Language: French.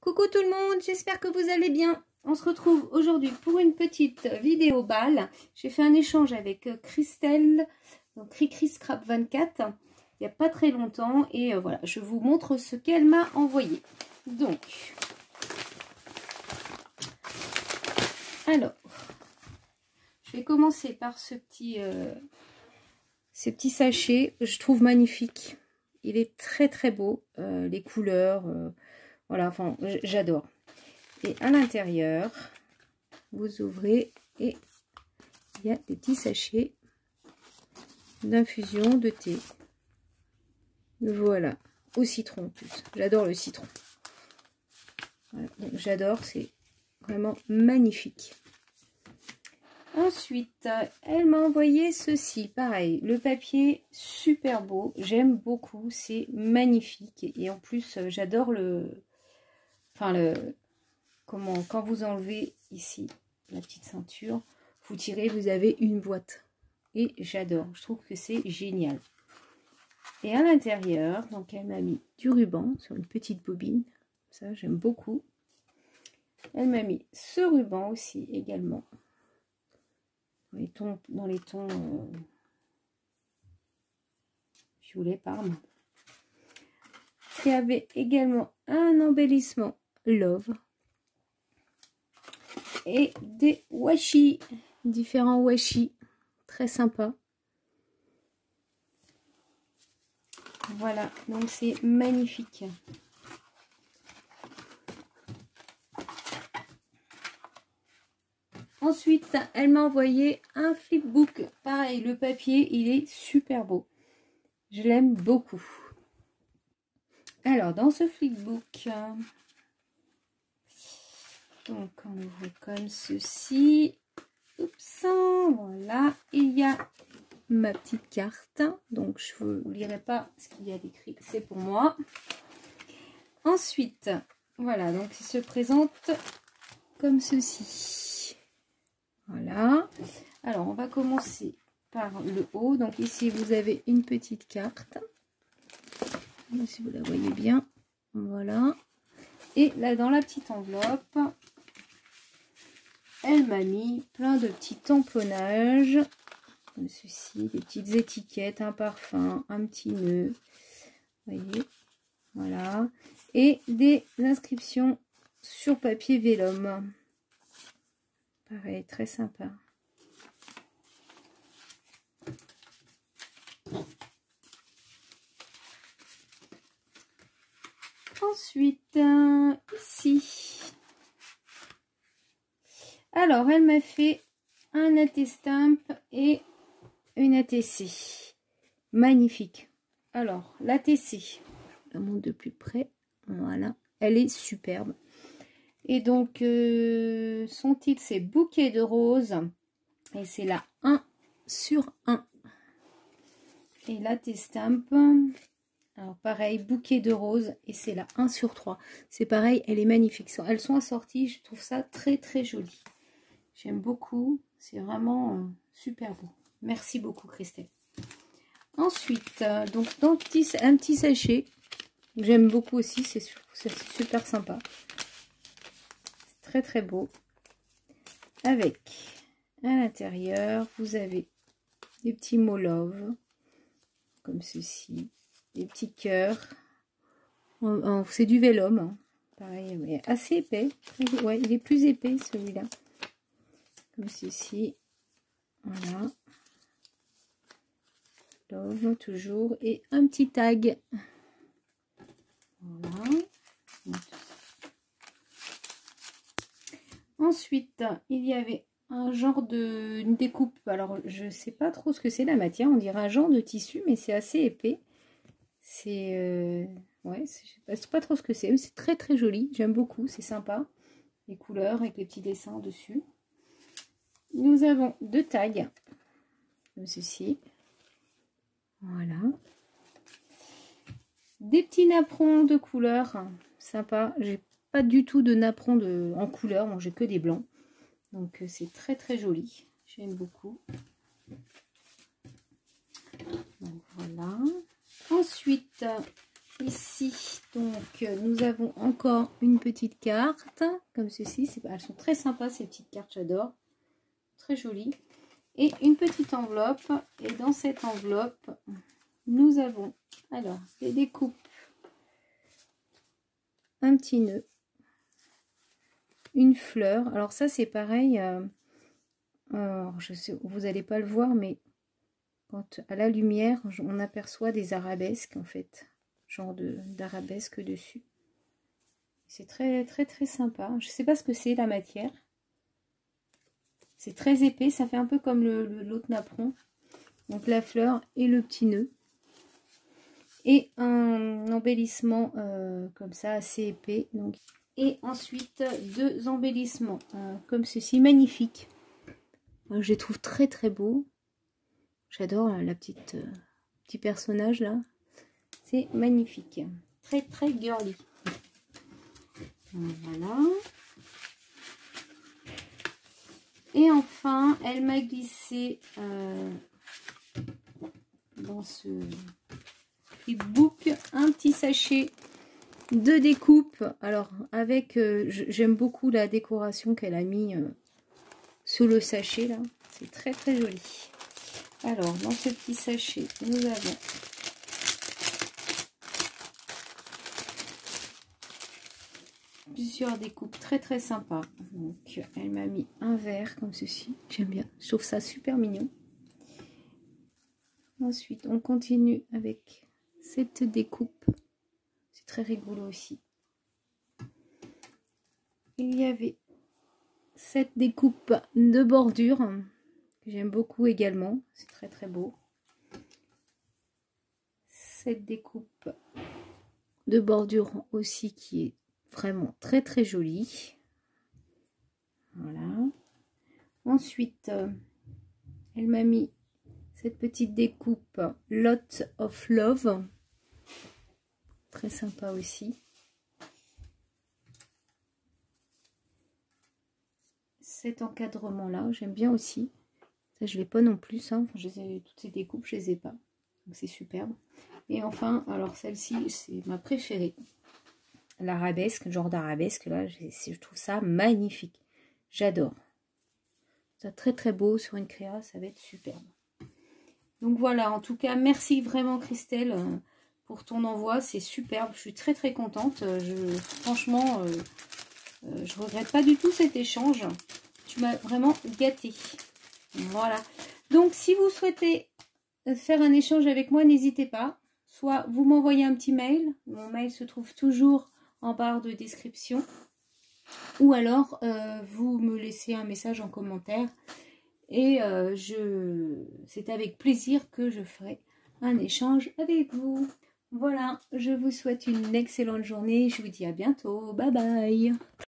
Coucou tout le monde, j'espère que vous allez bien. On se retrouve aujourd'hui pour une petite vidéo balle. J'ai fait un échange avec Christelle, donc Cricri Scrap 24, il n'y a pas très longtemps. Et voilà, je vous montre ce qu'elle m'a envoyé. Donc, alors, je vais commencer par ce petit sachet. Je trouve magnifique. Il est très très beau, les couleurs, voilà, enfin j'adore. Et à l'intérieur, vous ouvrez et il y a des petits sachets d'infusion de thé. Voilà, au citron en plus. J'adore le citron. Voilà, j'adore, c'est vraiment magnifique. Ensuite, elle m'a envoyé ceci, pareil, le papier super beau, j'aime beaucoup, c'est magnifique. Et en plus, j'adore quand vous enlevez ici la petite ceinture, vous tirez, vous avez une boîte. Et j'adore, je trouve que c'est génial. Et à l'intérieur, donc elle m'a mis du ruban sur une petite bobine, ça j'aime beaucoup. Elle m'a mis ce ruban aussi également. Dans les tons violet parme. Il y avait également un embellissement Love et des washi, différents washi, très sympa. Voilà, donc c'est magnifique. Ensuite, elle m'a envoyé un flipbook. Pareil, le papier, il est super beau. Je l'aime beaucoup. Alors, dans ce flipbook, donc on ouvre comme ceci. Oups, voilà. Il y a ma petite carte. Donc, je ne vous lirai pas ce qu'il y a d'écrit. C'est pour moi. Ensuite, voilà. Donc, il se présente comme ceci. Voilà, alors on va commencer par le haut. Donc ici vous avez une petite carte, si vous la voyez bien, voilà. Et là dans la petite enveloppe, elle m'a mis plein de petits tamponnages, comme ceci, des petites étiquettes, un parfum, un petit nœud, vous voyez, voilà. Et des inscriptions sur papier vélum. Pareil, très sympa. Ensuite, ici. Alors, elle m'a fait un AT-Stamp et une ATC. Magnifique. Alors, l'ATC, je la montre de plus près. Voilà, elle est superbe. Et donc, son titre, c'est Bouquet de roses. Et c'est la 1/1. Et l'AT-Stamp, alors pareil, Bouquet de roses. Et c'est la 1/3. C'est pareil, elle est magnifique. Elles sont assorties, je trouve ça très très joli. J'aime beaucoup. C'est vraiment super beau. Merci beaucoup, Christelle. Ensuite, donc dans un petit sachet. J'aime beaucoup aussi, c'est super sympa. Très très beau, avec à l'intérieur vous avez des petits mots love comme ceci, des petits cœurs, c'est du vélum, hein. Pareil, mais assez épais. Ouais, il est plus épais celui-là, comme ceci, voilà, love toujours, et un petit tag, voilà. Ensuite, il y avait un genre une découpe. Alors, je sais pas trop ce que c'est la matière. On dirait un genre de tissu, mais c'est assez épais. C'est... ouais, je sais pas trop ce que c'est, mais c'est très très joli. J'aime beaucoup, c'est sympa. Les couleurs avec les petits dessins dessus. Nous avons deux tags, comme ceci. Voilà. Des petits napperons de couleur, sympa. J'ai pas du tout de napperon en couleur, moi j'ai que des blancs, donc c'est très très joli, j'aime beaucoup. Donc voilà. Ensuite, Ici, donc, nous avons encore une petite carte, comme ceci. Elles sont très sympas, ces petites cartes, j'adore. Très jolies. Et une petite enveloppe. Et dans cette enveloppe, nous avons, alors, des découpes. Un petit nœud. Une fleur. Alors ça, c'est pareil. Je sais, vous n'allez pas le voir, mais quand à la lumière, on aperçoit des arabesques, en fait. Genre d'arabesque dessus. C'est très très très sympa. Je sais pas ce que c'est la matière. C'est très épais, ça fait un peu comme l'autre napperon. Donc la fleur et le petit nœud. Et un embellissement comme ça assez épais. Donc. Et ensuite 2 embellissements comme ceci, magnifiques. Je les trouve très très beaux. J'adore la petit personnage là. C'est magnifique. Très très girly. Voilà. Et enfin, elle m'a glissé dans ce flipbook un petit sachet de découpe. Alors, avec, j'aime beaucoup la décoration qu'elle a mis sous le sachet là. C'est très très joli. Alors, dans ce petit sachet, nous avons plusieurs découpes très très sympas. Donc elle m'a mis un vert comme ceci, j'aime bien, je trouve ça super mignon. Ensuite on continue avec cette découpe, c'est très rigolo aussi. Il y avait cette découpe de bordure que j'aime beaucoup également, c'est très très beau. Cette découpe de bordure aussi qui est vraiment très très jolie. Voilà. Ensuite, elle m'a mis cette petite découpe Lot of Love. Très sympa aussi. Cet encadrement là, j'aime bien aussi. Ça, je l'ai pas non plus. Hein. Enfin, toutes ces découpes, je les ai pas. Donc c'est superbe. Et enfin, alors celle-ci, c'est ma préférée. L'arabesque, genre d'arabesque là, je trouve ça magnifique. J'adore. Ça très très beau sur une créa, ça va être superbe. Donc voilà, en tout cas, merci vraiment Christelle pour ton envoi, c'est superbe. Je suis très très contente. Franchement, je regrette pas du tout cet échange. Tu m'as vraiment gâtée. Voilà. Donc si vous souhaitez faire un échange avec moi, n'hésitez pas. Soit vous m'envoyez un petit mail. Mon mail se trouve toujours en barre de description. Ou alors, vous me laissez un message en commentaire. Et c'est avec plaisir que je ferai un échange avec vous. Voilà, je vous souhaite une excellente journée. Je vous dis à bientôt. Bye bye.